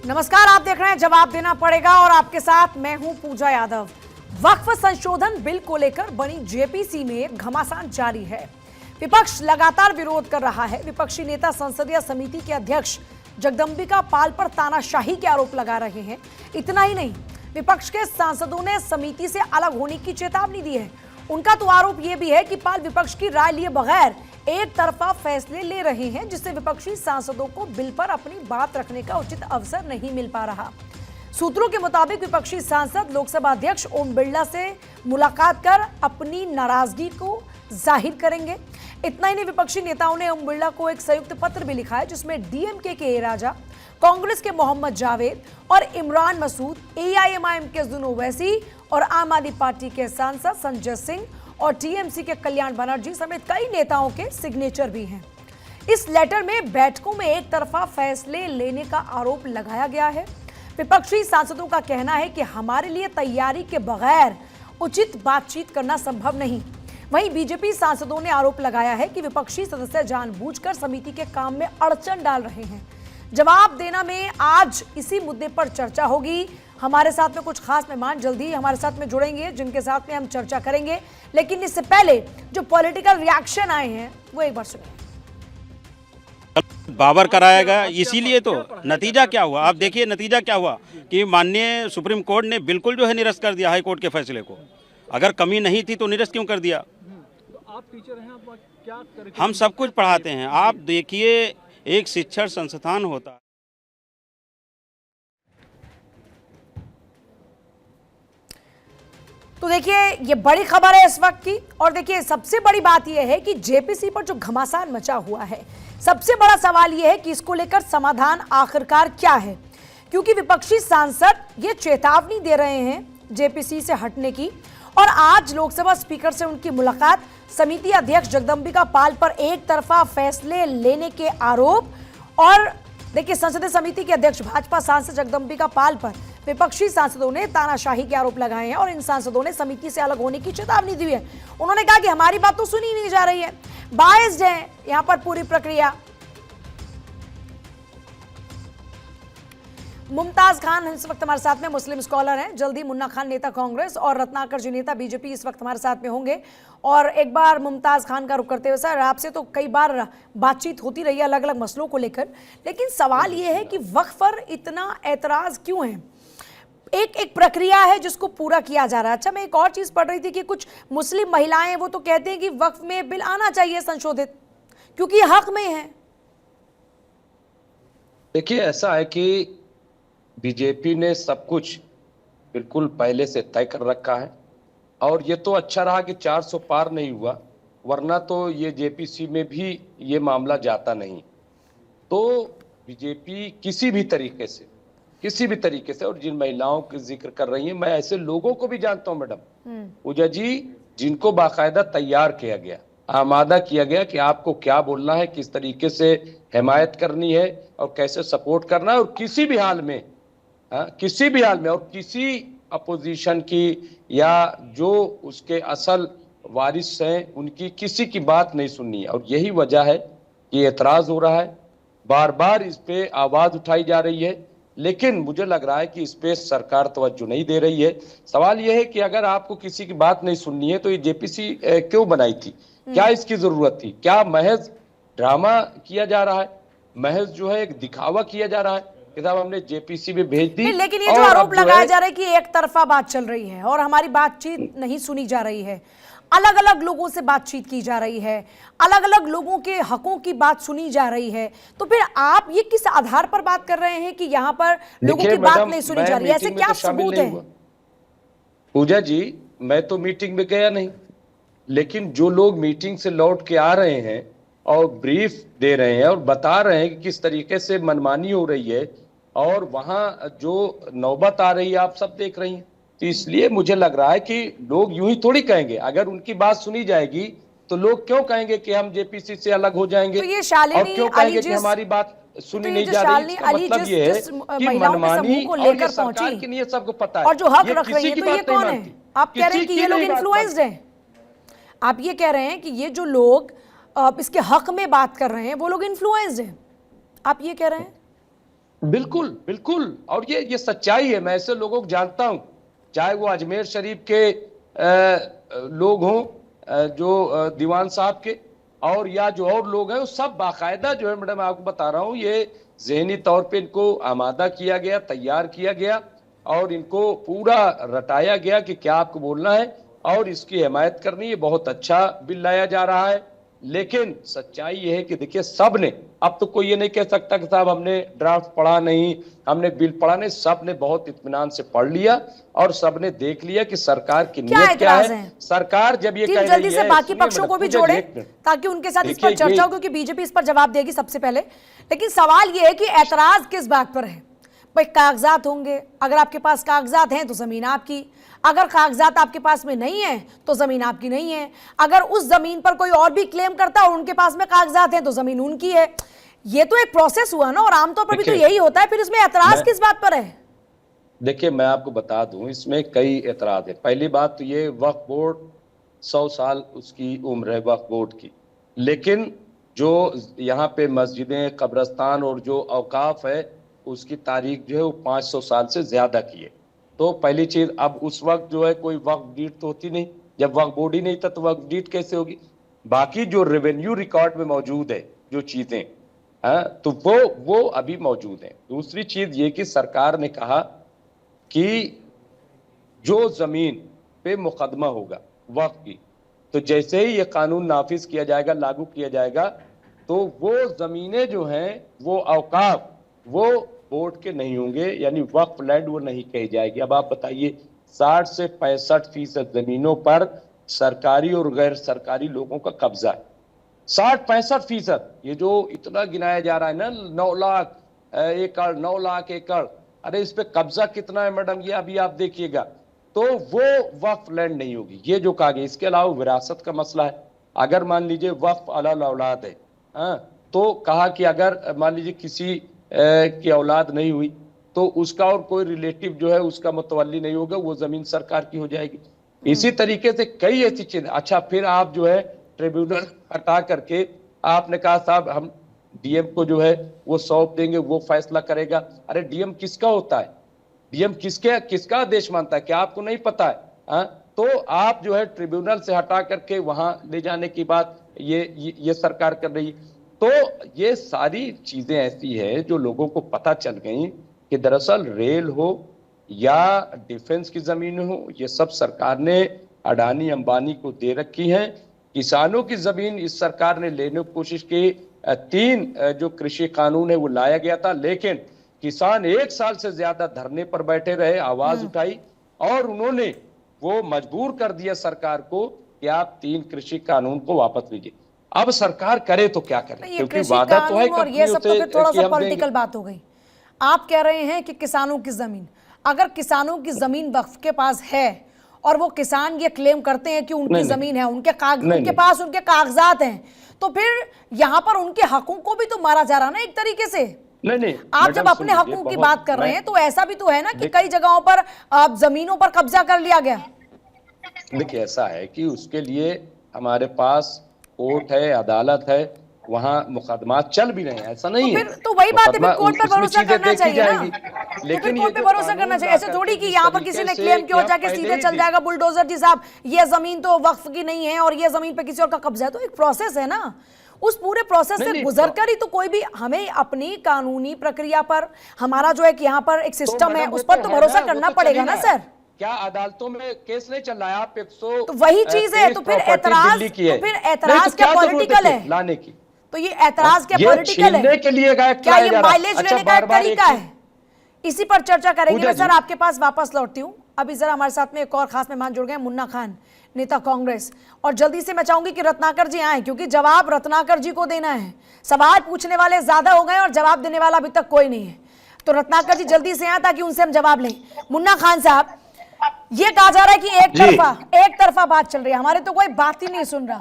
नमस्कार, आप देख रहे हैं जवाब देना पड़ेगा और आपके साथ मैं हूं पूजा यादव। वक्फ संशोधन बिल को लेकर बनी जेपीसी में घमासान जारी है। विपक्ष लगातार विरोध कर रहा है। विपक्षी नेता संसदीय समिति के अध्यक्ष जगदंबिका पाल पर तानाशाही के आरोप लगा रहे हैं। इतना ही नहीं, विपक्ष के सांसदों ने समिति से अलग होने की चेतावनी दी है। उनका तो आरोप यह भी है कि पाल विपक्ष की राय लिए बगैर एक तरफा फैसले ले रहे हैं, जिससे विपक्षी सांसदों को बिल पर अपनी बात रखने का उचित अवसर नहीं मिल पा रहा। सूत्रों के मुताबिक विपक्षी सांसद लोकसभा अध्यक्ष ओम बिरला से मुलाकात कर अपनी नाराजगी को जाहिर करेंगे। इतना ही नहीं, विपक्षी नेताओं ने ओम बिरला को एक संयुक्त पत्र भी लिखा है, जिसमें डीएमके के ए राजा, कांग्रेस के मोहम्मद जावेद और इमरान मसूद, एआईएमआईएम के जुनू ओवैसी और आम आदमी पार्टी के सांसद संजय सिंह और टीएमसी के कल्याण बनर्जी समेत कई नेताओं के सिग्नेचर भी हैं। इस लेटर में बैठकों में एक तरफा फैसले लेने का आरोप लगाया गया है। विपक्षी सांसदों का कहना है कि हमारे लिए तैयारी के बगैर उचित बातचीत करना संभव नहीं। वहीं बीजेपी सांसदों ने आरोप लगाया है कि विपक्षी सदस्य जानबूझकर समिति के काम में अड़चन डाल रहे हैं। जवाब देना में आज इसी मुद्दे पर चर्चा होगी। हमारे साथ में कुछ खास मेहमान जल्दी हमारे साथ में जुड़ेंगे, जिनके साथ में हम चर्चा करेंगे। लेकिन इससे पहले जो पॉलिटिकल रिएक्शन आए हैं वो एक बार सुनिए। बाबर कराया गया, इसीलिए तो नतीजा क्या हुआ आप देखिए। नतीजा क्या हुआ कि माननीय सुप्रीम कोर्ट ने बिल्कुल जो है निरस्त कर दिया हाई कोर्ट के फैसले को। अगर कमी नहीं थी तो निरस्त क्यों कर दिया? तो आप टीचर हैं, आप क्या करके हम सब कुछ पढ़ाते हैं। आप देखिए, एक शिक्षण संस्थान होता है। तो देखिए, ये बड़ी खबर है इस वक्त की। और देखिए, सबसे बड़ी बात यह है कि जेपीसी पर जो घमासान मचा हुआ है, सबसे बड़ा सवाल यह है कि इसको लेकर समाधान आखिरकार क्या है। क्योंकि विपक्षी सांसद ये चेतावनी दे रहे हैं जेपीसी से हटने की, और आज लोकसभा स्पीकर से उनकी मुलाकात, समिति अध्यक्ष जगदंबिका पाल पर एक तरफा फैसले लेने के आरोप, और देखिए संसदीय समिति के अध्यक्ष भाजपा सांसद जगदंबिका पाल पर विपक्षी सांसदों ने तानाशाही के आरोप लगाए हैं और इन सांसदों ने समिति से अलग होने की चेतावनी दी है। उन्होंने कहा कि हमारी बात तो सुनी नहीं जा रही है, बायस्ड है यहां पर पूरी प्रक्रिया। मुमताज खान इस वक्त हमारे साथ में मुस्लिम स्कॉलर हैं, जल्दी मुन्ना खान नेता कांग्रेस और रत्नाकर जी नेता बीजेपी इस वक्त हमारे साथ में होंगे। और एक बार मुमताज खान का रुख करते हुए, सर आपसे तो कई बार बातचीत होती रही है अलग अलग मसलों को लेकर, लेकिन सवाल ये है कि वक्फ पर इतना ऐतराज क्यों है? एक प्रक्रिया है जिसको पूरा किया जा रहा है। अच्छा, मैं एक और चीज पढ़ रही थी कि कुछ मुस्लिम महिलाएं वो तो कहते हैं कि वक्फ में बिल आना चाहिए संशोधित, क्योंकि हक में है। देखिए, ऐसा है कि बीजेपी ने सब कुछ बिल्कुल पहले से तय कर रखा है, और ये तो अच्छा रहा कि 400 पार नहीं हुआ, वरना तो ये जेपीसी में भी ये मामला जाता नहीं। तो बीजेपी किसी भी तरीके से, और जिन महिलाओं की जिक्र कर रही हैं, मैं ऐसे लोगों को भी जानता हूं मैडम पूजा जी, जिनको बाकायदा तैयार किया गया, आमादा किया गया कि आपको क्या बोलना है, किस तरीके से हिमायत करनी है और कैसे सपोर्ट करना है, और किसी भी हाल में और किसी अपोजिशन की या जो उसके असल वारिस हैं उनकी किसी की बात नहीं सुननी है। और यही वजह है कि एतराज हो रहा है, बार बार इस पे आवाज उठाई जा रही है, लेकिन मुझे लग रहा है कि इस पे सरकार तवज्जो नहीं दे रही है। सवाल यह है कि अगर आपको किसी की बात नहीं सुननी है तो ये जेपीसी क्यों बनाई थी? क्या इसकी जरूरत थी? क्या महज ड्रामा किया जा रहा है? महज जो है एक दिखावा किया जा रहा है? किताब हमने जेपीसी में भेज दी, लेकिन ये जो आरोप लगाया जा रहा है कि एक तरफा बात चल रही है और हमारी बातचीत नहीं सुनी जा रही है, अलग अलग लोगों से बातचीत की जा रही है, अलग अलग लोगों के हकों की बात सुनी जा रही है, तो फिर आप ये किस आधार पर बात कर रहे हैं कि यहाँ पर लोगों की बात नहीं सुनी जा रही है? ऐसे क्या सबूत है? पूजा जी, मैं तो मीटिंग में गया नहीं, लेकिन जो लोग मीटिंग से लौट के आ रहे हैं और ब्रीफ दे रहे हैं और बता रहे हैं कि किस तरीके से मनमानी हो रही है और वहां जो नौबत आ रही है आप सब देख रही हैं, तो इसलिए मुझे लग रहा है कि लोग यूं ही थोड़ी कहेंगे। अगर उनकी बात सुनी जाएगी तो लोग क्यों कहेंगे कि हम जेपीसी से अलग हो जाएंगे? तो ये और क्यों कहेंगे कि हमारी बात सुनी नहीं जा रही? इसका मतलब ये है कि मनमानी और ये सरकार की नीयत सबको पता है, और जो हक रख रही है तो ये कौन है? आप कह रहे हैं कि ये लोग इन्फ्लुएंस्ड हैं। आप ये कह रहे हैं कि ये जो लोग इसके हक में बात कर रहे हैं वो लोग इन्फ्लुएंस्ड हैं, आप ये कह रहे हैं? बिल्कुल बिल्कुल, और ये सच्चाई है। मैं ऐसे लोगों को जानता हूं, चाहे वो अजमेर शरीफ के लोग हों, जो दीवान साहब के, और या जो और लोग हैं, वो सब बाकायदा जो है, मैडम आपको बता रहा हूं, ये जहनी तौर पे इनको आमादा किया गया, तैयार किया गया, और इनको पूरा रटाया गया कि क्या आपको बोलना है और इसकी हिमायत करनी है। बहुत अच्छा बिल लाया जा रहा है, लेकिन सच्चाई ये है कि देखिए सब ने, अब तो कोई ये नहीं कह सकता कि साहब हमने ड्राफ्ट पढ़ा नहीं, हमने बिल पढ़ा नहीं। सब ने बहुत इत्मीनान से पढ़ लिया और सब ने देख लिया कि सरकार की नीयत क्या है। सरकार जब ये कह रही है, जल्दी से बाकी पक्षों को भी जोड़े ताकि उनके साथ इस पर चर्चा हो, क्योंकि बीजेपी इस पर जवाब देगी सबसे पहले। लेकिन सवाल ये है कि ऐतराज किस बात पर है? भाई कागजात होंगे, अगर आपके पास कागजात हैं तो जमीन आपकी, अगर कागजात आपके पास में नहीं है तो जमीन आपकी नहीं है। अगर उस जमीन पर कोई और भी क्लेम करता है और उनके पास में कागजात हैं तो जमीन उनकी है। ये तो एक प्रोसेस हुआ ना, और आमतौर पर भी तो यही होता है। फिर इसमें ऐतराज किस बात पर है? देखिए मैं आपको बता दूं, इसमें कई ऐतराज है। पहली बात तो ये, वक्फ बोर्ड 100 साल उसकी उम्र है वक्फ बोर्ड की, लेकिन जो यहाँ पे मस्जिदें, कब्रस्तान और जो औकाफ है, उसकी तारीख जो है वो 500 साल से ज्यादा की है। तो पहली चीज, अब उस वक्त जो है कोई वक्फ डीड तो होती नहीं, जब वक्फ बोर्ड ही नहीं था तो वक्फ डीड कैसे होगी? बाकी जो रेवेन्यू रिकॉर्ड में मौजूद है जो चीजें, तो वो अभी मौजूद है। दूसरी चीज ये कि सरकार ने कहा कि जो जमीन पे मुकदमा होगा वक्फ की, तो जैसे ही ये कानून नाफिज किया जाएगा, लागू किया जाएगा, तो वो जमीनें जो हैं, वो औकाफ, वो बोर्ड के नहीं होंगे, यानी वक्फ लैंड वो नहीं कही जाएगी। अब आप बताइए, 60 से 65% जमीनों पर सरकारी और गैर सरकारी लोगों का कब्जा है। 60-65%, ये जो इतना गिनाया जा रहा है ना, 9 लाख एकड़, 9 लाख एकड़, अरे इस पे कब्जा कितना है मैडम, ये अभी आप देखिएगा। तो वो वक्फ लैंड नहीं होगी, ये जो कहा गया। इसके अलावा विरासत का मसला है। अगर मान लीजिए वक्फ अलल औलाद है, तो कहा कि अगर मान लीजिए किसी की औलाद नहीं हुई तो उसका और कोई रिलेटिव जो है उसका मुतवल्ली नहीं होगा, वो जमीन सरकार की हो जाएगी। इसी तरीके से कई ऐसी चीजें। अच्छा, फिर आप जो है ट्रिब्यूनल हटा करके आपने कहा साहब हम डीएम को जो है वो सौंप देंगे, वो फैसला करेगा। अरे डीएम किसका होता है? डीएम किसका आदेश मानता है? क्या आपको नहीं पता है? तो आप जो है ट्रिब्यूनल से हटा करके वहां ले जाने की बात ये सरकार कर रही है। तो ये सारी चीजें ऐसी है जो लोगों को पता चल गई कि दरअसल रेल हो या डिफेंस की जमीन हो, ये सब सरकार ने अडानी अंबानी को दे रखी है। किसानों की जमीन इस सरकार ने लेने की कोशिश की। 3 जो कृषि कानून है वो लाया गया था, लेकिन किसान 1 साल से ज्यादा धरने पर बैठे रहे, आवाज उठाई, और उन्होंने वो मजबूर कर दिया सरकार को कि आप 3 कृषि कानून को वापस लीजिए। अब सरकार करे तो क्या करे, क्योंकि वादा तो है और ये सब तो फिर थोड़ा सा पॉलिटिकल बात हो गई। आप कह रहे हैं कि किसानों की जमीन, अगर किसानों की जमीन वक्फ के पास है और वो किसान ये क्लेम करते हैं कि उनकी जमीन है, उनके पास उनके कागजात हैं, तो फिर यहाँ पर उनके हकों को भी तो मारा जा रहा है ना एक तरीके से। नहीं, आप जब अपने हकों की बात कर रहे हैं तो ऐसा भी तो है ना कि कई जगहों पर जमीनों पर कब्जा कर लिया गया। देखिए ऐसा है कि उसके लिए हमारे पास कोर्ट है, अदालत है, वहाँ मुकदमा चल भी रहे हैं, ऐसा नहीं है। तो वही बात है, फिर कोर्ट पर भरोसा करना चाहिए ना। लेकिन कोर्ट पे भरोसा करना चाहिए, ऐसे थोड़ी कि यहाँ पर किसी ने क्लेम किया जाके सीधे चल जाएगा बुलडोजर, जी साहब ये जमीन तो वक्फ की नहीं है और ये जमीन पे किसी और का कब्जा है। तो एक प्रोसेस है ना, उस पूरे प्रोसेस से गुजरकर ही तो कोई भी हमें अपनी कानूनी प्रक्रिया पर, हमारा जो है कि यहाँ पर एक सिस्टम है उस पर तो भरोसा करना पड़ेगा ना सर। क्या अदालतों में केस नहीं चल रहा है? आप 100 तो वही चीज है, तो फिर ऐतराज क्या पॉलिटिकल है लाने की? तो ये ऐतराज क्या पॉलिटिकल है? के लिए क्या ये माइलेज लेने का एक तरीका है? इसी पर चर्चा करेंगे। मैं सर आपके पास वापस लौटती हूँ। अभी जरा हमारे साथ में एक और खास मेहमान जुड़ गए, मुन्ना खान, नेता कांग्रेस, और जल्दी से मैं चाहूंगी कि रत्नाकर जी आए, क्योंकि जवाब रत्नाकर जी को देना है। सवाल पूछने वाले ज्यादा हो गए और जवाब देने वाला अभी तक कोई नहीं है, तो रत्नाकर जी जल्दी से आए ताकि उनसे हम जवाब लें। मुन्ना खान साहब, ये कहा जा रहा है कि एक तरफा बात चल रही है, हमारे तो कोई बात ही नहीं सुन रहा।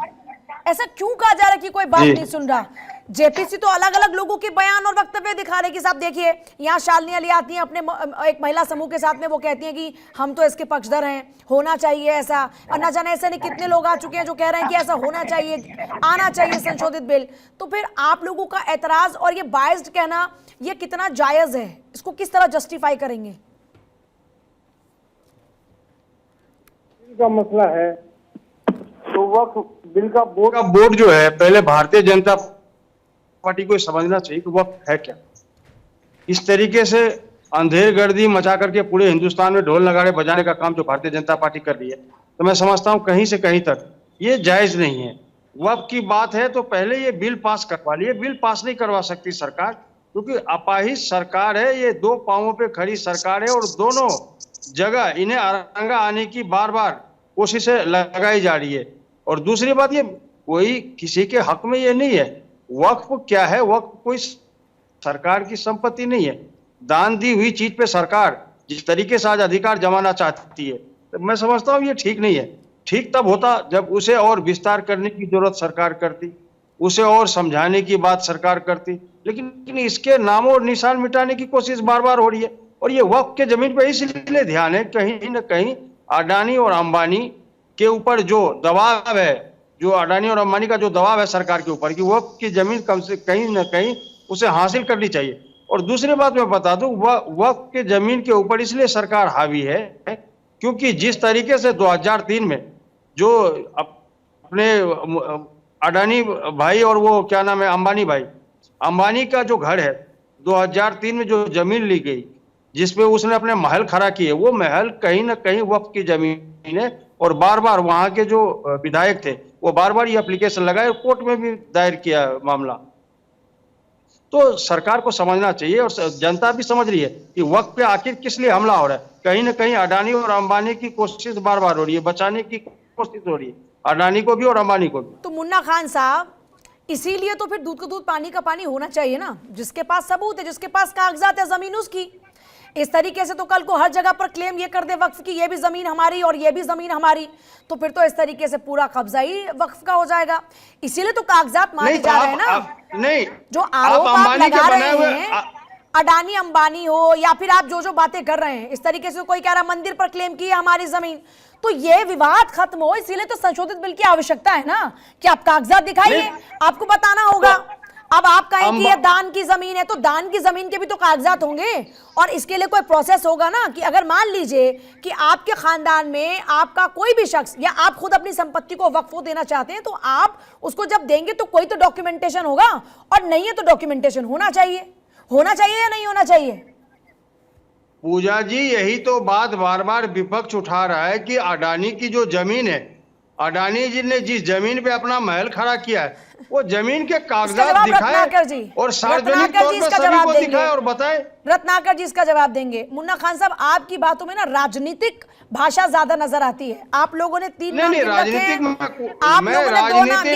ऐसा क्यों कहा जा रहा है कि कोई बात नहीं सुन रहा? जेपीसी तो अलग अलग लोगों के बयान और वक्तव्य दिखा रहे कि साहब देखिए, यहाँ शालिनी अली आती हैं अपने एक महिला समूह के साथ में, वो कहती हैं कि हम तो इसके पक्षधर हैं, होना चाहिए ऐसा। और न जाने ऐसे नहीं कितने लोग आ चुके हैं जो कह रहे हैं कि ऐसा होना चाहिए, आना चाहिए संशोधित बिल। तो फिर आप लोगों का एतराज और ये बायस्ड कहना, ये कितना जायज है, इसको किस तरह जस्टिफाई करेंगे? का मसला है तो वक्फ बिल का बोर्ड जो है, पहले भारतीय जनता पार्टी को समझना चाहिए कि वक्फ है क्या। इस तरीके से अंधेर गर्दी मचा करके पूरे हिंदुस्तान में ढोल नगाड़े बजाने का काम जो भारतीय जनता पार्टी कर रही है, तो मैं समझता हूं कहीं से कहीं तक ये जायज नहीं है। वक्फ की बात है तो पहले ये बिल पास करवा लिए। बिल पास नहीं करवा सकती सरकार, क्योंकि अपाहिज सरकार है, ये दो पांवों पे खड़ी सरकार है और दोनों जगह इन्हें अरंगा आने की बार बार कोशिशें लगाई जा रही है। और दूसरी बात, ये कोई किसी के हक में ये नहीं है। वक्फ क्या है? वक्फ कोई सरकार की संपत्ति नहीं है। दान दी हुई चीज पे सरकार जिस तरीके से आज अधिकार जमाना चाहती है, तो मैं समझता हूँ ये ठीक नहीं है। ठीक तब होता जब उसे और विस्तार करने की जरूरत सरकार करती, उसे और समझाने की बात सरकार करती, लेकिन इसके नामों और निशान मिटाने की कोशिश बार बार हो रही है। और ये वक्फ के जमीन पे इसलिए ध्यान है, कहीं न कहीं अडानी और अंबानी के ऊपर जो दबाव है, जो अडानी और अंबानी का जो दबाव है सरकार के ऊपर, कि वक्फ की जमीन कम से कहीं न कहीं उसे हासिल करनी चाहिए। और दूसरी बात मैं बता दूं, वक्फ के जमीन के ऊपर इसलिए सरकार हावी है क्योंकि जिस तरीके से 2003 में जो अपने अडानी भाई और वो क्या नाम है अंबानी भाई, अंबानी का जो घर है 2003 में जो जमीन ली गई जिसपे उसने अपने महल खड़ा किए, वो महल कहीं ना कहीं वक्फ की जमीन है। और बार बार वहां के जो विधायक थे वो बार बार ये एप्लीकेशन लगाए, कोर्ट में भी दायर किया मामला। तो सरकार को समझना चाहिए और जनता भी समझ रही है कि वक्त पे आखिर किस लिए हमला हो रहा है। कहीं ना कहीं अडानी और अंबानी की कोशिश बार बार हो रही है, बचाने की कोशिश हो रही है, अडानी को भी और अंबानी को भी। तो मुन्ना खान साहब, इसीलिए तो फिर दूध का दूध पानी का पानी होना चाहिए ना। जिसके पास सबूत है, जिसके पास कागजात है जमीन उसकी। इस तरीके से तो कल को हर जगह पर क्लेम ये कर दे वक्फ की ये भी जमीन हमारी और ये भी जमीन हमारी, तो फिर तो इस तरीके से पूरा कब्जा ही वक्फ का हो जाएगा। इसीलिए तो कागजात माने जा रहे हैं ना। नहीं, जो आरोप आप लगा रहे हैं, अडानी अंबानी हो या फिर आप जो जो बातें कर रहे हैं, इस तरीके से कोई कह रहा मंदिर पर क्लेम की है हमारी जमीन, तो ये विवाद खत्म हो, इसीलिए तो संशोधित बिल की आवश्यकता है ना कि आप कागजात दिखाइए, आपको बताना होगा। अब आप कहें कि ये दान की जमीन है, तो दान की जमीन के भी तो कागजात होंगे और इसके लिए कोई प्रोसेस होगा ना। कि अगर मान लीजिए कि आपके खानदान में आपका कोई भी शख्स या आप खुद अपनी संपत्ति को वक्फ देना चाहते हैं, तो आप उसको जब देंगे तो कोई तो डॉक्यूमेंटेशन होगा, और नहीं है तो डॉक्यूमेंटेशन होना चाहिए या नहीं होना चाहिए? पूजा जी, यही तो बात बार बार विपक्ष उठा रहा है कि अडानी की जो जमीन है, अडानी जी ने जिस जमीन पे अपना महल खड़ा किया है, वो जमीन के कागजात दिखाए और सार्वजनिक तौर पर सभी को दिखाए और बताए। रत्नाकर जी इसका जवाब देंगे। मुन्ना खान साहब, आपकी बातों में ना राजनीतिक भाषा ज्यादा नजर आती है। आप लोगों ने तीन नाम गिन रखे हैं, आप लोगों ने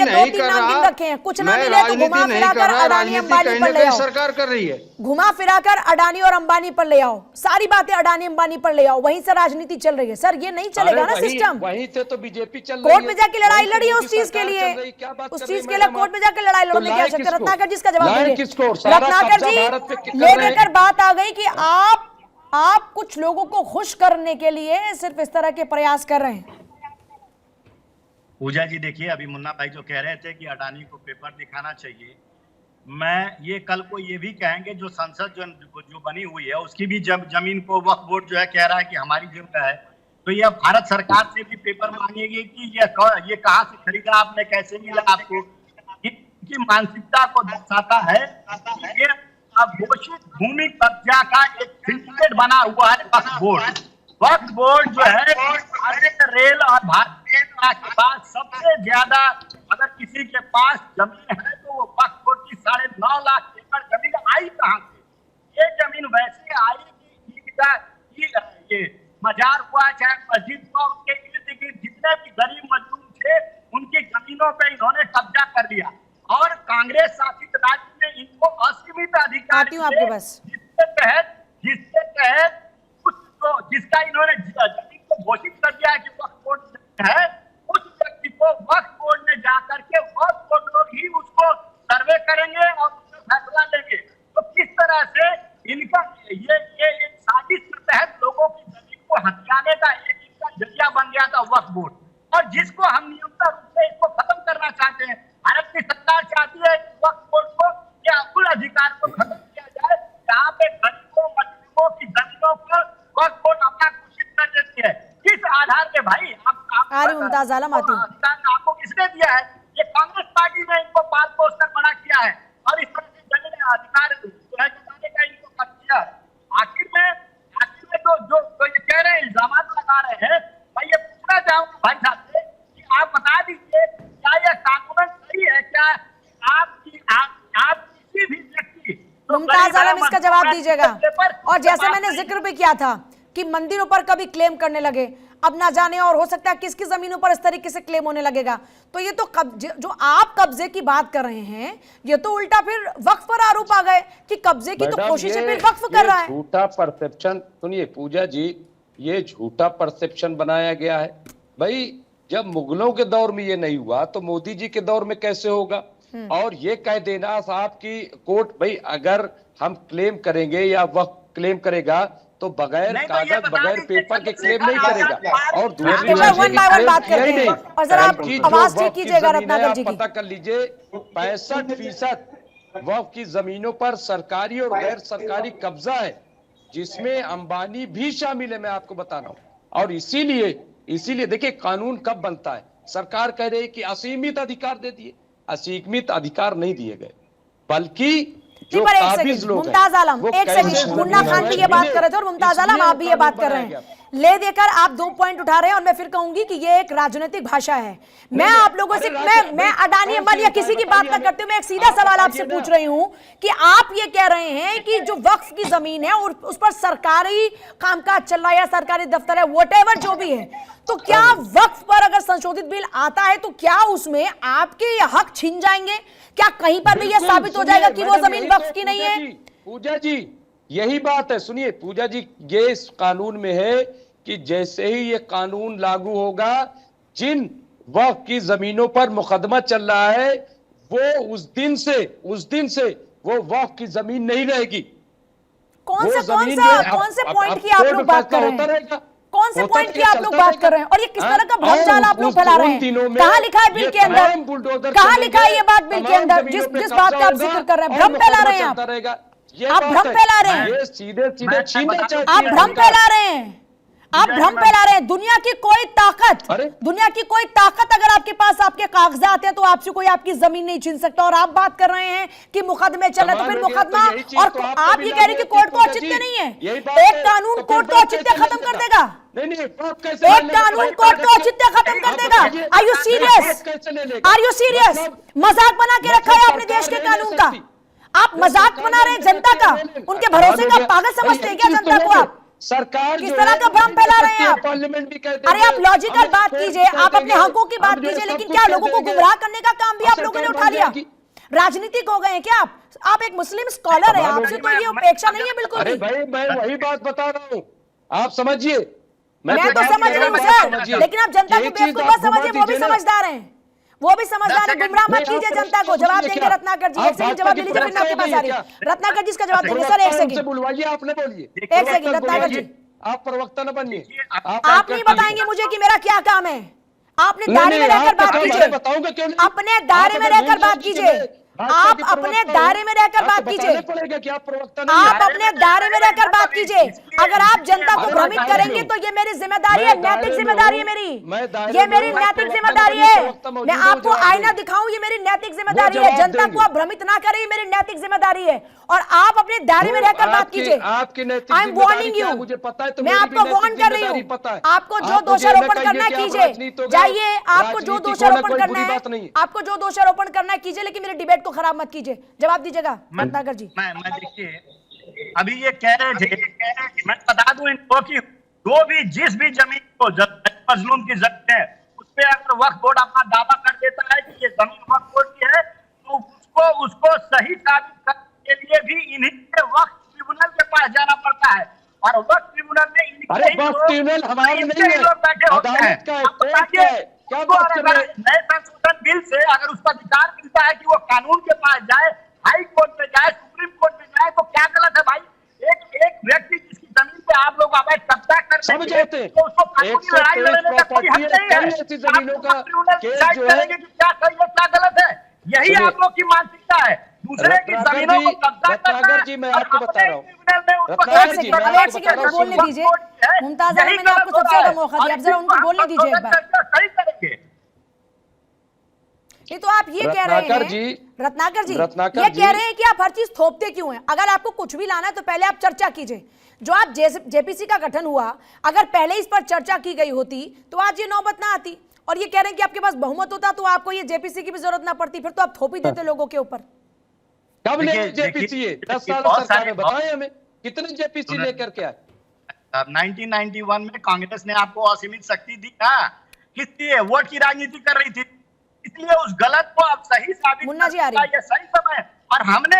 दो तीन नाम गिन रखे हैं। कुछ ना मिले तो घुमा फिरा कर अडानी अंबानी पर ले आओ। सरकार कर रही है, घुमा फिरा कर अडानी और अंबानी पर ले आओ, सारी बातें अडानी अंबानी पर ले आओ, वहीं से राजनीति चल रही है। सर ये नहीं चलेगा ना सिस्टम। वहीं से तो बीजेपी चल रही है। कोर्ट में जाके लड़ाई लड़ी है उस चीज के लिए, उस चीज के लिए कोर्ट में जाकर लड़ाई लड़ने की आवश्यकता। रत्नाकर जी इसका जवाब देंगे। रत्नाकर जी, ले देकर बात आ गई कि आप कुछ लोगों को खुश करने के लिए सिर्फ इस तरह के प्रयास कर रहे हैं। पूजा जी देखिए, अभी मुन्ना भाई जो कह रहे थे कि अडानी को पेपर दिखाना चाहिए, मैं ये कल को ये भी कहेंगे जो संसद जो बनी हुई है उसकी भी जमीन को वक्फ बोर्ड जो है कह रहा है कि हमारी जमीन है, तो ये भारत सरकार से भी पेपर मांगेगी कि ये कहाँ से खरीदा आपने, कैसे मिला आपको। की मानसिकता को दर्शाता है कि ये अघोषित भूमि कब्जा का एक सिंडिकेट बना हुआ है वक्फ बोर्ड। वक्फ बोर्ड जो है रेल और भारतीय के पास सबसे ज्यादा, अगर किसी के पास जमीन है तो वो वक्फ बोर्ड की 9.5 लाख एकड़ जमीन आई कहाँ से? ये जमीन वैसे आई कि ये मजार हुआ चाहे मस्जिद हुआ, उनके इर्द गिर्द जितने भी गरीब मजलूम थे उनकी जमीनों पे इन्होंने कब्जा कर लिया। और कांग्रेस शासित राज्य में इनको असीमित अधिकार जिसके तहत जिसका इन्होंने जमीन को घोषित कर दिया है कि वक्फ बोर्ड है, उस व्यक्ति को वक्फ बोर्ड में जाकर के वक्फ बोर्ड लोग ही उसको सर्वे करेंगे गया था वक्फ बोर्ड, और जिसको हम नियंत्रण रूप से इसको खत्म करना चाहते हैं। भारत की सरकार चाहती है कि वक्फ बोर्ड को या कुल अधिकार को खत्म किया जाए, जहाँ पे गरीबों मजलूमों की जमीनों पर वक्फ बोर्ड अपना घोषित कर देती है। किस आधार पे भाई? मुमताज आलम आती हूं। आपको किसने दिया है? ये कांग्रेस पार्टी ने इनको पाल पोस कर बड़ा किया है और इस तरह से जमीन अधिकार जो है जमाने का इनको कर दिया। आखिर में जो ये कह रहे हैं, इल्जाम लगा रहे हैं, मैं ये पूछना चाहूंगा भाई साहब से कि आप बता दीजिए क्या यह कानूनन सही है क्या? आप किसी भी व्यक्ति मुमताज आलम इसका जवाब दीजिएगा। और जैसे मैंने जिक्र भी किया था कि मंदिरों पर कभी क्लेम करने लगे, अब ना जाने और हो सकता है किसकी जमीनों पर इस तरीके से क्लेम होने लगेगा। तो ये तो जो आप कब्जे की बात कर रहे हैं, ये तो उल्टा फिर वक्फ पर आरोप आ गए कि कब्जे की तो कोशिशें फिर वक्फ कर रहा है। झूठा परसेप्शन, सुनिए पूजा जी, ये झूठा परसेप्शन बनाया गया है। भाई जब मुगलों के दौर में ये नहीं हुआ तो मोदी जी के दौर में कैसे होगा? और ये कह देना साहब की कोर्ट, भाई अगर हम क्लेम करेंगे या वक्फ क्लेम करेगा तो बगैर कागज बगैर पेपर के क्लेम नहीं करेगा। और दूसरी पता कर लीजिए 65% वक्फ की जमीनों पर सरकारी और गैर सरकारी कब्जा है, जिसमें अंबानी भी शामिल है, मैं आपको बता रहा हूं। और इसीलिए देखिए कानून कब बनता है? सरकार कह रही है कि असीमित अधिकार दे दिए, असीमित अधिकार नहीं दिए गए, बल्कि जो काबिज लोग मुमताज आलम, एक सेकंड, मुन्ना खान भी ये बात कर रहे थे और मुमताज आलम आप भी ये बात कर रहे हैं। ले देकर आप 2 पॉइंट उठा रहे हैं और मैं फिर कहूंगी कि ये एक राजनीतिक भाषा है। मैं आप लोगों से मैं अडानी अंबानी या किसी की बात ना करते हुए मैं एक सीधा सवाल आपसे पूछ रही हूं कि आप ये कह रहे हैं कि जो वक्फ की जमीन है और उस पर सरकारी कामकाज चल रहा है या सरकारी दफ्तर है, व्हाटएवर जो भी है, तो क्या वक्फ पर अगर संशोधित बिल आता है तो क्या उसमें आपके हक छीन जाएंगे? क्या कहीं पर भी यह साबित हो जाएगा कि वो जमीन वक्फ की नहीं है? पूजा जी यही बात है। सुनिए पूजा जी, ये इस कानून में है कि जैसे ही ये कानून लागू होगा, जिन वक्फ की जमीनों पर मुकदमा चल रहा है वो उस दिन से वो वक्फ की जमीन नहीं रहेगी। कौन से पॉइंट की आप लोग बात कर रहे हैं? कौन से पॉइंट की आप लोग बात कर रहे हैं? और ये किस तरह का भ्रमजाल आप लोग फैला रहे हैं? कहां लिखा है बिल के अंदर? कहां लिखा है ये बात बिल के अंदर? जिस बात का आप जिक्र कर रहे हैं, भ्रम फैला रहे हैं आप भ्रम फैला रहे हैं, आप भ्रम फैला रहे हैं, आप भ्रम फैला रहे हैं। दुनिया की कोई ताकत अगर आपके पास आपके कागजात हैं तो आपसे कोई आपकी जमीन नहीं छीन सकता। और आप बात कर रहे हैं कि मुकदमे चल रहे, तो फिर मुकदमा, और आप ये कह रहे हैं कि कोर्ट को औचित्य नहीं है। एक कानून कोर्ट को औचित्य खत्म कर देगा, एक कानून कोर्ट को औचित्य खत्म कर देगा। Are you serious? मजाक बना के रखा है अपने देश के कानून का। आप मजाक बना रहे हैं जनता का, उनके भरोसे का पागल समझते हैं क्या जनता को? आप सरकार किस तरह का भ्रम फैला रहे हैं आप? पार्लियामेंट भी कहते हैं। अरे आप लॉजिकल बात कीजिए, आप अपने हकों की बात कीजिए, लेकिन क्या लोगों को गुमराह करने का काम भी आप लोगों ने उठा लिया? राजनीतिक हो गए हैं क्या आप एक मुस्लिम स्कॉलर है, आपसे तो ये उपेक्षा नहीं है बिल्कुल भी। भाई मैं वही बात बता रहा हूँ, आप समझिए। मैं तो समझ रही हूँ सर, लेकिन आप जनता को बेवकूफ समझिए, वो भी समझदार हैं, वो भी समझदार है। गुमराह मत कीजिए जनता को। जवाब देंगे रत्नाकर जी, एक सेकंड जवाब दे लीजिए, फिर मैं आपके पास आ रही हूँ। रत्नाकर जी इसका जवाब देंगे सर, एक सेकंड बुलवाइए, आपने बोलिए, एक सेकंड रत्नाकर जी, आप प्रवक्ता न बनिए। आप नहीं बताएंगे मुझे कि मेरा क्या काम है। आपने दायरे में रहकर बात कीजिए, अपने दायरे में रहकर बात कीजिए, आप अपने दायरे में रहकर बात कीजिए, आप अपने दायरे में रहकर बात कीजिए। अगर आप जनता को भ्रमित करेंगे तो ये मेरी जिम्मेदारी है, नैतिक जिम्मेदारी है मेरी, ये मेरी नैतिक जिम्मेदारी है। मैं आपको आईना दिखाऊं, ये मेरी नैतिक जिम्मेदारी है। जनता को आप भ्रमित ना करें, ये मेरी नैतिक जिम्मेदारी है। और आप अपने दायरे में रहकर बात कीजिए। आई एम वार्निंग यू, मैं आपको वार्न कर रही हूँ। आपको जो दोषारोपण करना है कीजिए, जाइए, आपको जो दोषारोपण करना है, आपको जो दोषारोपण करना है कीजिए, लेकिन मेरे डिबेट को खराब मत कीजिए। जवाब दीजिएगा रत्नाकर जी। मैं देखिए अभी ये कह रहे थे, मैं बता दूं इनको कि जो भी जिस भी जमीन को मजलूम की जमीन है उस पे अगर वक्फ बोर्ड अपना दावा कर देता है कि ये जमीन वक्फ बोर्ड की है, तो उसको सही साबित करने के लिए भी इन्हीं के वक्फ ट्रिब्यूनल के पास जाना पड़ता है। और वक्फ ट्रिब्यूनल में नए संशोधन बिल से अगर उसको अधिकार मिलता है कि वो कानून के पास जाए, हाई कोर्ट में जाए, सुप्रीम कोर्ट में जाए, तो क्या गलत है भाई? एक व्यक्ति जिसकी जमीन पे आप लोग अवैध कब्जा कर कर सब लेंगे, चाहते हैं। तो उसको कानूनी लड़ाई 123 लड़ने का कोई प्रॉपर्टी हक है, नहीं है। कई ऐसी जमीनों का आप ट्रिब्यूनल केस डिसाइड जो है, करेंगे कि क्या सही है क्या गलत है। यही सुनिए, आप लोग की मानसिकता है, दूसरे की रत्नाकर जमीनों को जी, कब्जा करना रत्नाकर जी, मैं और आपको बता अपने रहा हूँ। ट्रिब्यूनल में उसको रत्नाकर साबित जी, करना, मैं एक आपको सेकंड, बता अब रहा हूँ, बोलने सुनिए। दीजिए। मुमताज आलम, यही मैंने आपको गलत हो सबसे रहा ज्यादा है। मौका और दिया, अब इस जरा चीज उनको को हम बोलने दीजिए एक संशोधन बार। करके सही करेंगे। नहीं तो आप ये कह रहे रत्नाकर हैं, जी, रत्नाकर ये कह रहे हैं कि आप हर चीज थोपते क्यों हैं? अगर आपको कुछ भी लाना है तो पहले आप चर्चा कीजिए। जो आप जेपीसी का गठन हुआ, अगर पहले इस पर चर्चा की गई होती तो आज ये नौबत ना आती। और ये कह रहे हैं कि आपके पास बहुमत होता तो आपको ये जेपीसी की भी जरूरत ना पड़ती, फिर तो आप थोप ही देते लोगों के ऊपर। कब ले देखिए, जेपीसी? 10 देखिए, साल बहुत सरकार सारे में बताएं हमें कितने जेपीसी सुनो। लेकर के आए। 1991 में कांग्रेस ने आपको असीमित शक्ति दी ना, किस लिए? वोट की राजनीति कर रही थी, इसलिए उस गलत को अब सही साबित मुन्ना जी आ करने रही का ये सही समय है। और हमने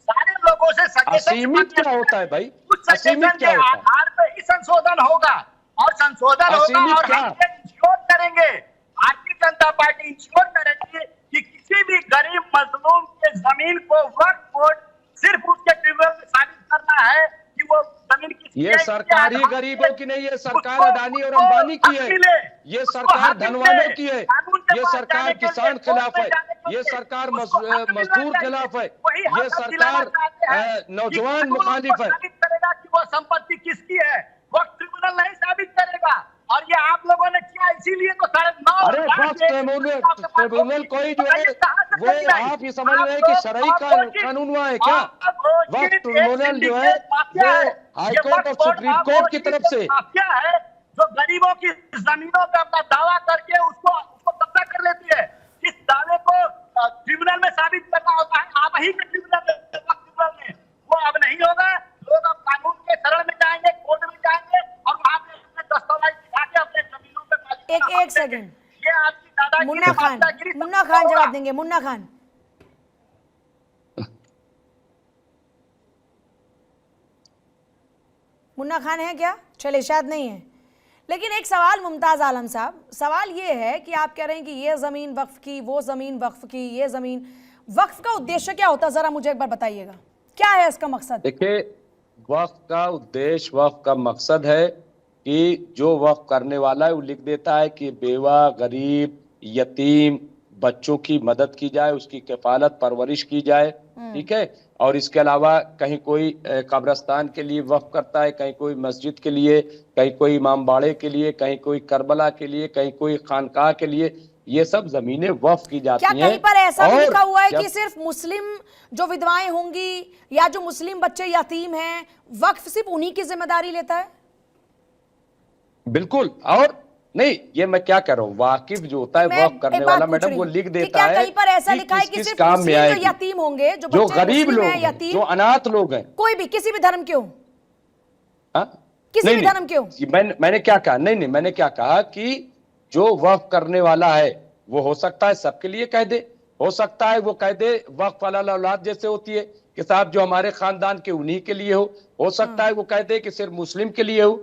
सारे लोगों से सजेशन असीमित क्या होता है भाई? उस असीमित सजेशन क्या के होता है? आधार पर ही संशोधन होगा, और संशोधन होगा असीमित और क्या? हम ये इंश्योर करेंगे, भारतीय जनता पार्टी इंश्योर करेगी कि किसी भी गरीब मजलूम के जमीन को वक्फ बोर्ड सिर्फ उसके ट्रिब्यूनल में साबित करना है कि वो जमीन किसकी ये है, सरकारी इसके आधार गरीबों पे की नहीं है, सरकार उसको- अडानी और उसको अंबानी की हक है। मिले, ये उसको सरकार हक मिले। धनवानों की है। कानून के ये पास सरकार जाने के लिए, किसान कोर्ट खिलाफ में है। जाने के ये लिए सरकार उसको हक मिलना मजदूर चाहिए। खिलाफ है। वही ये हक हम दिलाना सरकार चाहते हैं कि नौजवान कानून मुखालिफ उसको है। साबित करेगा कि वो संपत्ति किसकी है, वो ट्रिब्यूनल नहीं साबित करेगा। और ये आप लोगों ने किया, इसीलिए तो 9.5 अरे लाख वक्त ट्रिब्यूनल कोई जो है वो आप ये समझ रहे हैं कि शरई कानून हुआ है क्या? वक्त ट्रिब्यूनल जो है वो हाईकोर्ट और सुप्रीम कोर्ट की तरफ से माफिया है जो गरीबों की जमीनों पे अपना दावा करके उसको कब्जा कर लेती है। इस दावे को ट्रिब्यूनल में साबित करना होता है, आप ही के ट्रिब्यूनल में वो अब नहीं होगा। लोग अब कानून के शरण में जाएंगे, कोर्ट में जाएंगे और वहां पे अपने दस्तावेज दिखा के अपने जमीनों पे एक सेकंड, ये आपकी दादागिरी, मुन्ना खान जवाब देंगे। मुन्ना खान, मुन्ना खान है क्या? चले, शायद नहीं है। लेकिन एक सवाल मुमताज आलम साहब, सवाल ये है कि आप कह रहे हैं कि ये जमीन वक्फ की, वो जमीन वक्फ की, ये जमीन वक्फ का उद्देश्य क्या होता है? जरा मुझे एक बार बताइएगा, क्या है इसका मकसद? देखिए, वक्फ का उद्देश्य, वक्फ का मकसद है कि जो वक्फ करने वाला है वो लिख देता है कि बेवा, गरीब, यतीम बच्चों की मदद की जाए, उसकी किफालत परवरिश की जाए, ठीक है। और इसके अलावा कहीं कोई कब्रिस्तान के लिए वक्फ करता है, कहीं कोई मस्जिद के लिए, कहीं कोई इमाम बाड़े के लिए, कहीं कोई करबला के लिए, कहीं कोई खानकाह के लिए, ये सब जमीनें वक्फ की जाती हैं। क्या कहीं पर ऐसा भी लिखा हुआ है जब... कि सिर्फ मुस्लिम जो विधवाएं होंगी या जो मुस्लिम बच्चे यतीम हैं, वक्फ सिर्फ उन्हीं की जिम्मेदारी लेता है? बिल्कुल। और नहीं, ये मैं क्या कह रहा हूँ, वाकिफ जो होता है वक्फ करने वाला मैडम, वो लिख देता है कहीं पर ऐसा लिखा है कि सिर्फ मुस्लिम जो यतीम होंगे, जो गरीब लोग हैं, जो अनाथ लोग हैं, कोई भी किसी भी धर्म के हो, किसी भी धर्म के हो। मैंने क्या कहा? नहीं, मैंने क्या कहा कि जो वक्फ करने वाला है वो हो सकता है सबके लिए कह दे, हो सकता है वो कह दे वक्फ अला औलाद जैसे होती है कि साहब जो हमारे खानदान के उन्हीं के लिए हो सकता है वो कह दे कि सिर्फ मुस्लिम के लिए हो।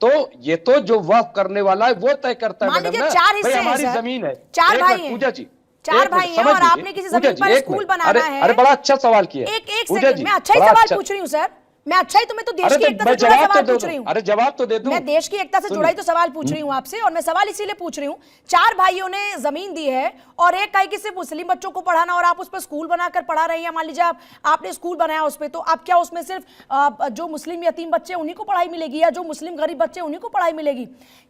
तो ये तो जो वक्फ करने वाला है वो तय करता है मैडम ना। भाई हमारी जमीन है, 4 भाई हैं, पूजा जी, 4 भाई हैं और आपने किसी जमीन पर स्कूल बनाना है। अरे बड़ा अच्छा सवाल किया। एक सेकंड, मैं अच्छा ही सवाल पूछ रही हूँ सर, मैं अच्छा ही तुम्हें तो देश की एकता से जुड़ा सवाल पूछ रही हूँ। अरे जवाब तो दे दूं। मैं देश की एकता से जुड़ा ही तो सवाल पूछ रही हूँ आपसे, और मैं सवाल इसीलिए पूछ रही हूँ, 4 भाइयों ने जमीन दी है और एक कहे कि सिर्फ मुस्लिम बच्चों को पढ़ाना, और आप उस पर स्कूल बनाकर पढ़ा रहे हैं। मान लीजिए आपने स्कूल बनाया उस पर, तो आप क्या उसमें सिर्फ जो मुस्लिम यतीम बच्चे उन्हीं को पढ़ाई मिलेगी, या जो मुस्लिम गरीब बच्चे उन्हीं को पढ़ाई मिलेगी?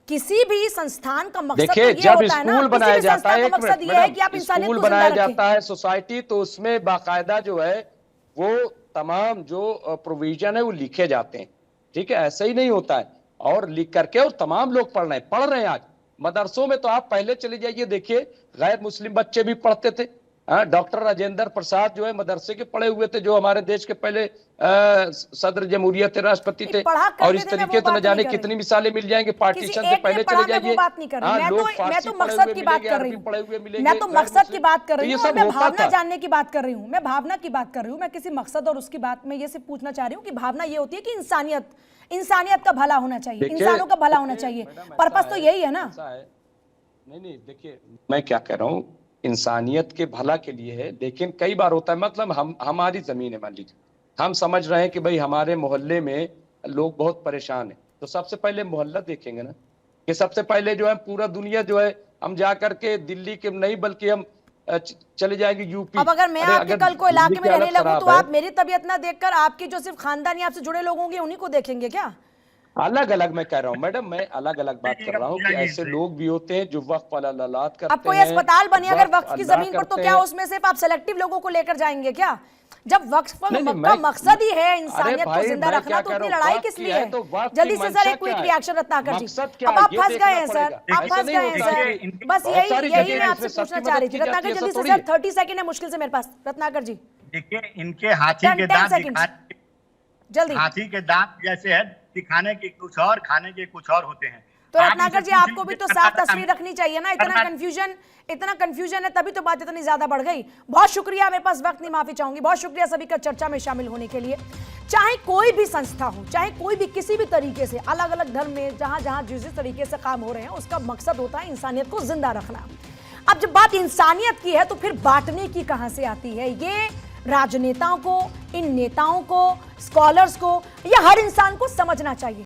किसी भी संस्थान का मकसद तो ये होता है ना, बनाया जाता है, मकसद ये है कि आप इंसानियत को जिंदा रखें। जाता है सोसाइटी, तो उसमें बाकायदा जो है वो तमाम जो प्रोविजन है वो लिखे जाते हैं, ठीक है। ऐसा ही नहीं होता है, और लिख करके और तमाम लोग पढ़ रहे हैं। आज मदरसों में तो आप पहले चले जाइए, देखिए गैर मुस्लिम बच्चे भी पढ़ते थे। डॉक्टर राजेंद्र प्रसाद जो है मदरसे के पढ़े हुए थे, जो हमारे देश के पहले सदर जमहूरियत राष्ट्रपति थे। और इस तरीके से न जाने कितनी मिसालें मिल जाएंगे, पार्टीशन से पहले चले जाइए। मैं तो मकसद की बात कर रही हूँ, मैं तो मकसद की बात कर रही हूँ, मैं भावना जानने की बात कर रही हूँ, मैं भावना की बात कर रही हूँ। मैं किसी मकसद और उसकी बात में ये सिर्फ पूछना चाह रही हूँ कि भावना ये होती है कि इंसानियत का भला होना चाहिए, इंसानों का भला होना चाहिए, पर्पस तो यही है ना। नहीं, देखिए मैं क्या कह रहा हूँ, इंसानियत के भला के लिए है, लेकिन कई बार होता है, मतलब हमारी जमीन है, मान लीजिए हम समझ रहे हैं कि भाई हमारे मोहल्ले में लोग बहुत परेशान हैं, तो सबसे पहले मोहल्ला देखेंगे ना, कि सबसे पहले जो है पूरा दुनिया जो है हम जा करके दिल्ली के नहीं बल्कि हम चले जाएंगे यूपी। अब अगर मैं आपके कल को इलाके में रहने लगूं तो आप मेरी तबीयत ना देखकर आपकी जो सिर्फ खानदानी आपसे जुड़े लोग होंगे उन्हीं को देखेंगे क्या? अलग अलग मैं कह रहा हूँ मैडम, मैं अलग अलग बात कर रहा हूँ कि ऐसे लोग भी होते हैं जो वक्फ वाला ललाट करते हैं। अब कोई अस्पताल बने अगर वक्फ की जमीन पर, तो क्या उसमें सिर्फ आप सेलेक्टिव लोगों को लेकर जाएंगे क्या? जब वक्फ का मकसद ही है इंसानियत को जिंदा रखना, तो इतनी लड़ाई किस लिए है? जल्दी से सर एक क्विक रिएक्शन रत्नाकर जी। अब आप फंस गए हैं सर, आप फंस गए हैं सर। बस यही मैं आपसे पूछना चाह रही थी रत्नाकर, जल्दी से सर, 30 सेकंड है मुश्किल से मेरे पास। रत्नाकर जी देखिए, इनके हाथी के दांत जल्दी, हाथी के दांत जैसे है, दिखाने के कुछ और खाने के कुछ और होते हैं। तो रत्नाकर जी आपको भी तो साफ तस्वीर रखनी चाहिए ना। इतना कंफ्यूजन है तभी तो बात इतनी ज्यादा बढ़ गई। बहुत शुक्रिया, मेरे पास वक्त नहीं, माफी चाहूंगी। बहुत शुक्रिया सभी का चर्चा में शामिल होने के लिए। चाहे कोई भी संस्था हो, चाहे कोई भी किसी भी तरीके से, अलग अलग धर्म में जहां जहां जिस तरीके से काम हो रहे हैं, उसका मकसद होता है इंसानियत को जिंदा रखना। अब जब बात इंसानियत की है तो फिर बांटने की कहां से आती है? ये राजनेताओं को, इन नेताओं को, स्कॉलर्स को या हर इंसान को समझना चाहिए।